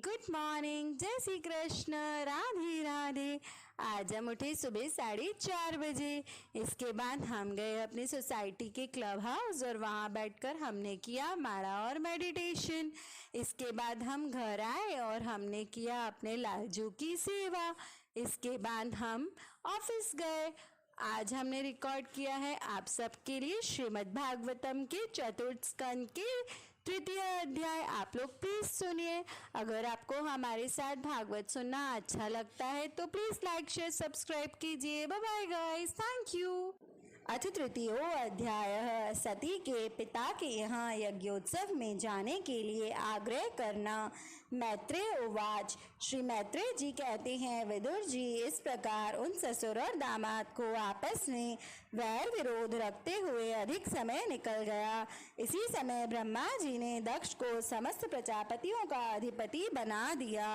Good morning, जय श्री कृष्ण, राधे राधे। आज हम उठे सुबह 4:30 बजे। इसके बाद हम गए अपनी सोसाइटी के क्लब हाउस और वहाँ बैठकर हमने किया माला और मेडिटेशन। इसके बाद हम घर आए और हमने किया अपने लालजू की सेवा। इसके बाद हम ऑफिस गए। आज हमने रिकॉर्ड किया है आप सबके लिए श्रीमद् भागवतम के चतुर्थ स्कंद के तृतीय अध्याय। आप लोग प्लीज सुनिए। अगर आपको हमारे साथ भागवत सुनना अच्छा लगता है तो प्लीज लाइक शेयर सब्सक्राइब कीजिए। Bye bye guys, thank you. अथ तृतीयो अध्याय। सती के पिता के यहाँ यज्ञोत्सव में जाने के लिए आग्रह करना। मैत्रेय उवाच। श्री मैत्रेय जी कहते हैं, विदुर जी, इस प्रकार उन ससुर और दामाद को आपस में वैर विरोध रखते हुए अधिक समय निकल गया। इसी समय ब्रह्मा जी ने दक्ष को समस्त प्रजापतियों का अधिपति बना दिया।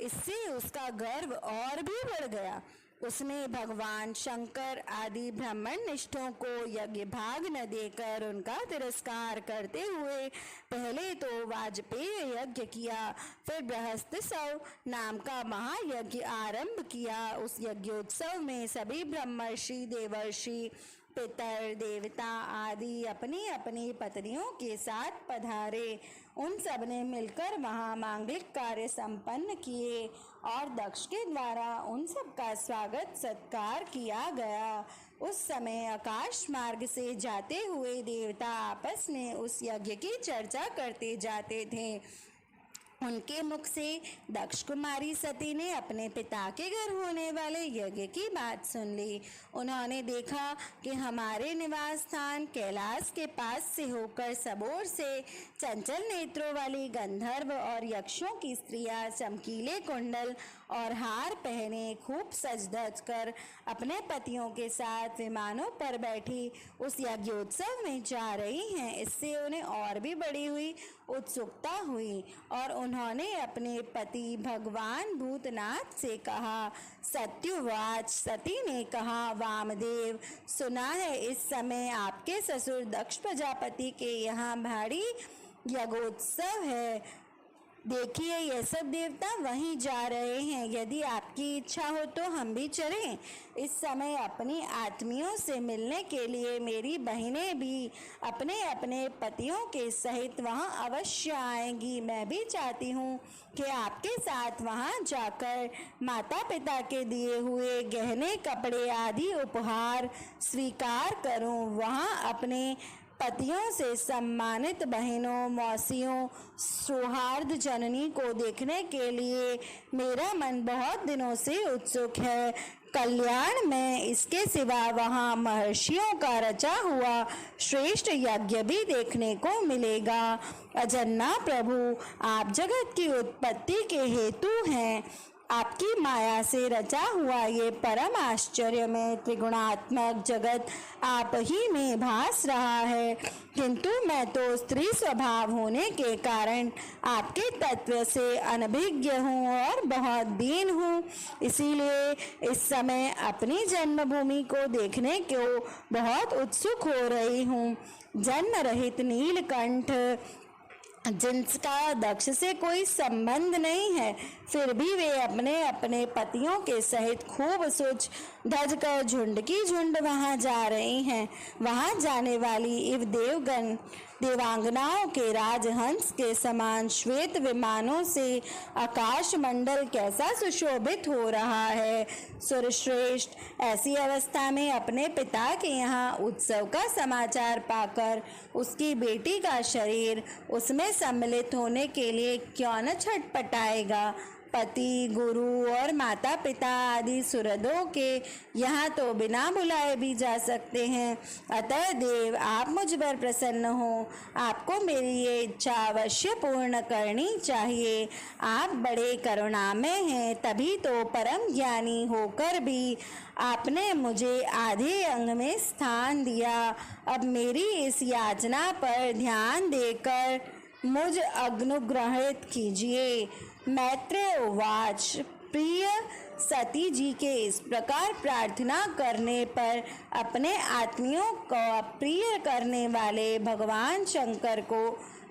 इससे उसका गर्व और भी बढ़ गया। उसने भगवान शंकर आदि ब्राह्मण निष्ठों को यज्ञ भाग न देकर उनका तिरस्कार करते हुए पहले तो वाजपेय यज्ञ किया, फिर बृहस्पतिसव नाम का महायज्ञ आरंभ किया। उस यज्ञोत्सव में सभी ब्रह्मर्षि, देवर्षि, पितर, देवता आदि अपनी अपनी पत्नियों के साथ पधारे। उन सब ने मिलकर वहाँ मांगलिक कार्य संपन्न किए और दक्ष के द्वारा उन सब का स्वागत सत्कार किया गया। उस समय आकाश मार्ग से जाते हुए देवता आपस में उस यज्ञ की चर्चा करते जाते थे। उनके मुख से दक्ष कुमारी सती ने अपने पिता के घर होने वाले यज्ञ की बात सुन ली। उन्होंने देखा कि हमारे निवास स्थान कैलाश के पास से होकर सबोर से चंचल नेत्रों वाली गंधर्व और यक्षों की स्त्रियां चमकीले कुंडल और हार पहने खूब सज धज कर अपने पतियों के साथ विमानों पर बैठी उस यज्ञोत्सव में जा रही हैं। इससे उन्हें और भी बड़ी हुई उत्सुकता हुई और उन्होंने अपने पति भगवान भूतनाथ से कहा। सत्युवाच। सती ने कहा, वामदेव, सुना है इस समय आपके ससुर दक्ष प्रजापति के यहाँ भारी यज्ञोत्सव है। देखिए, ये सब देवता वहीं जा रहे हैं। यदि आपकी इच्छा हो तो हम भी चलें। इस समय अपनी आत्मियों से मिलने के लिए मेरी बहनें भी अपने अपने पतियों के सहित वहां अवश्य आएंगी। मैं भी चाहती हूँ कि आपके साथ वहां जाकर माता पिता के दिए हुए गहने, कपड़े आदि उपहार स्वीकार करूँ। वहां अपने पतियों से सम्मानित बहनों, मौसियों, सौहार्द जननी को देखने के लिए मेरा मन बहुत दिनों से उत्सुक है। कल्याण में इसके सिवा वहाँ महर्षियों का रचा हुआ श्रेष्ठ यज्ञ भी देखने को मिलेगा। अजन्ना प्रभु, आप जगत की उत्पत्ति के हेतु हैं। आपकी माया से रचा हुआ ये परम आश्चर्य में त्रिगुणात्मक जगत आप ही में भास रहा है, किंतु मैं तो स्त्री स्वभाव होने के कारण आपके तत्व से अनभिज्ञ हूँ और बहुत दीन हूँ। इसीलिए इस समय अपनी जन्मभूमि को देखने को बहुत उत्सुक हो रही हूँ। जन्म रहित नीलकंठ, जिनका दक्ष से कोई संबंध नहीं है, फिर भी वे अपने अपने पतियों के सहित खूब सोच धज कर झुंड की झुंड वहां जा रही हैं। वहां जाने वाली इव देवगण देवांगनाओं के राजहंस के समान श्वेत विमानों से आकाश मंडल कैसा सुशोभित हो रहा है। सुरश्रेष्ठ, ऐसी अवस्था में अपने पिता के यहाँ उत्सव का समाचार पाकर उसकी बेटी का शरीर उसमें सम्मिलित होने के लिए क्यों न छटपटाएगा। पति, गुरु और माता पिता आदि सुहृदों के यहाँ तो बिना बुलाए भी जा सकते हैं। अतः देव, आप मुझ पर प्रसन्न हो। आपको मेरी ये इच्छा अवश्य पूर्ण करनी चाहिए। आप बड़े करुणामय हैं, तभी तो परम ज्ञानी होकर भी आपने मुझे आधे अंग में स्थान दिया। अब मेरी इस याचना पर ध्यान देकर मुझ अनुग्रहित कीजिए। मैत्रेय उवाच। प्रिय सती जी के इस प्रकार प्रार्थना करने पर अपने आत्मियों को प्रिय करने वाले भगवान शंकर को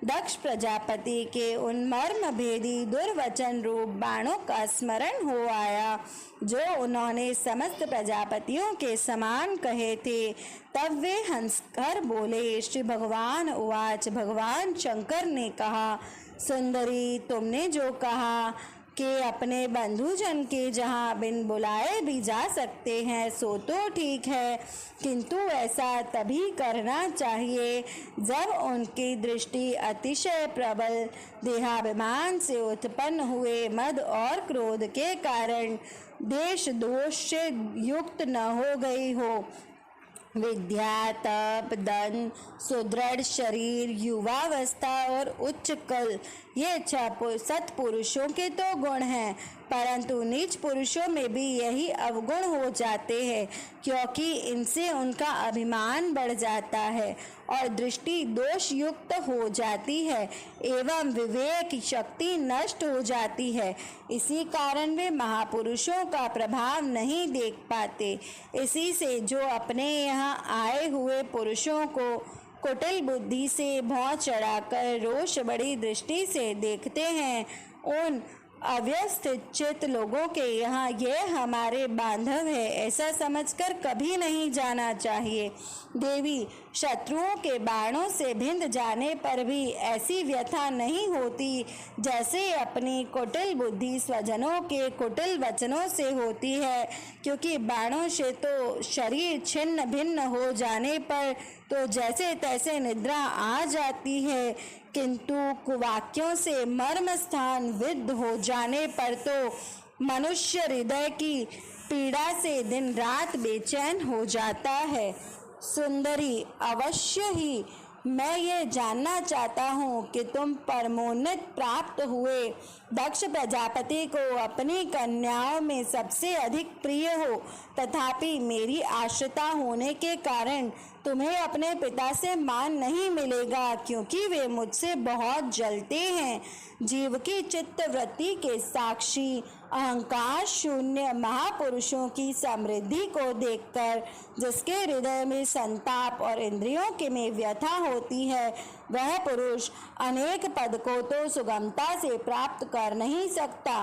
दक्ष प्रजापति के उन मर्म भेदी दुर्वचन रूप बाणों का स्मरण हो आया जो उन्होंने समस्त प्रजापतियों के समान कहे थे। तब वे हंसकर बोले। श्री भगवान उवाच। भगवान शंकर ने कहा, सुंदरी, तुमने जो कहा कि अपने बंधुजन के जहाँ बिन बुलाए भी जा सकते हैं सो तो ठीक है, किंतु ऐसा तभी करना चाहिए जब उनकी दृष्टि अतिशय प्रबल देहाभिमान से उत्पन्न हुए मद और क्रोध के कारण देश दोष से युक्त न हो गई हो। विद्या, तप, धन, सुदृढ़ शरीर, युवावस्था और उच्च कल, ये 6 सत्पुरुषों के तो गुण हैं, परंतु नीच पुरुषों में भी यही अवगुण हो जाते हैं, क्योंकि इनसे उनका अभिमान बढ़ जाता है और दृष्टि दोष युक्त हो जाती है एवं विवेक शक्ति नष्ट हो जाती है। इसी कारण वे महापुरुषों का प्रभाव नहीं देख पाते। इसी से जो अपने यहाँ आए हुए पुरुषों को कुटिल बुद्धि से भौं चढ़ाकर रोष बड़ी दृष्टि से देखते हैं, उन अव्यवस्थित चित्त लोगों के यहाँ ये हमारे बांधव है ऐसा समझकर कभी नहीं जाना चाहिए। देवी, शत्रुओं के बाणों से भिंद जाने पर भी ऐसी व्यथा नहीं होती जैसे अपनी कुटिल बुद्धि स्वजनों के कुटिल वचनों से होती है, क्योंकि बाणों से तो शरीर छिन्न भिन्न हो जाने पर तो जैसे तैसे निद्रा आ जाती है, किंतु कुवाक्यों से मर्म स्थान विद्ध हो जाने पर तो मनुष्य हृदय की पीड़ा से दिन रात बेचैन हो जाता है। सुंदरी, अवश्य ही मैं ये जानना चाहता हूँ कि तुम परमोन्नत प्राप्त हुए दक्ष प्रजापति को अपनी कन्याओं में सबसे अधिक प्रिय हो, तथापि मेरी आश्रिता होने के कारण तुम्हें अपने पिता से मान नहीं मिलेगा, क्योंकि वे मुझसे बहुत जलते हैं। जीव की चित्त वृत्ति के साक्षी अहंकार शून्य महापुरुषों की समृद्धि को देखकर जिसके हृदय में संताप और इंद्रियों के में व्यथा होती है, वह पुरुष अनेक पद को तो सुगमता से प्राप्त कर नहीं सकता।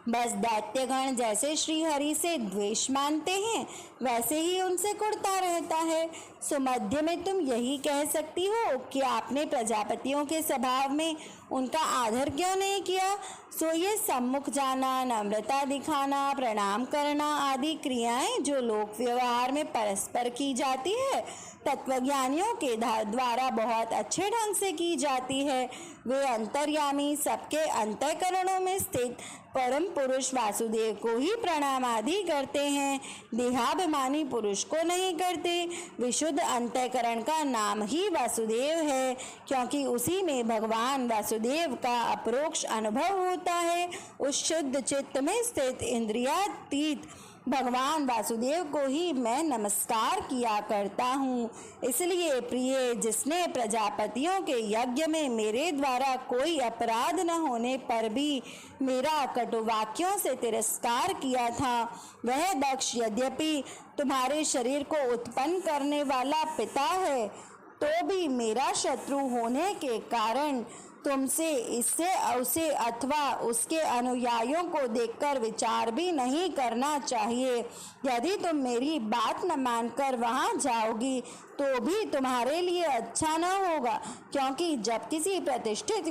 बस दैत्यगण जैसे श्री हरि से द्वेष मानते हैं वैसे ही उनसे कुढ़ता रहता है। सुमध्य में तुम यही कह सकती हो कि आपने प्रजापतियों के स्वभाव में उनका आदर क्यों नहीं किया। सो ये सम्मुख जाना, नम्रता दिखाना, प्रणाम करना आदि क्रियाएं जो लोक व्यवहार में परस्पर की जाती है, तत्वज्ञानियों के द्वारा बहुत अच्छे ढंग से की जाती है। वे अंतर्यामी सबके अंतःकरणों में स्थित परम पुरुष वासुदेव को ही प्रणाम आदि करते हैं, देहाभिमानी पुरुष को नहीं करते। विशुद्ध अंतःकरण का नाम ही वासुदेव है, क्योंकि उसी में भगवान वासुदेव का अपरोक्ष अनुभव होता है। उस शुद्ध चित्त में स्थित इंद्रियातीत भगवान वासुदेव को ही मैं नमस्कार किया करता हूँ। इसलिए प्रिय, जिसने प्रजापतियों के यज्ञ में मेरे द्वारा कोई अपराध न होने पर भी मेरा कटुवाक्यों से तिरस्कार किया था, वह दक्ष यद्यपि तुम्हारे शरीर को उत्पन्न करने वाला पिता है, तो भी मेरा शत्रु होने के कारण तुमसे इससे उसे अथवा उसके अनुयायियों को देखकर विचार भी नहीं करना चाहिए। यदि तुम मेरी बात न मानकर वहां जाओगी तो भी तुम्हारे लिए अच्छा न होगा, क्योंकि जब किसी प्रतिष्ठित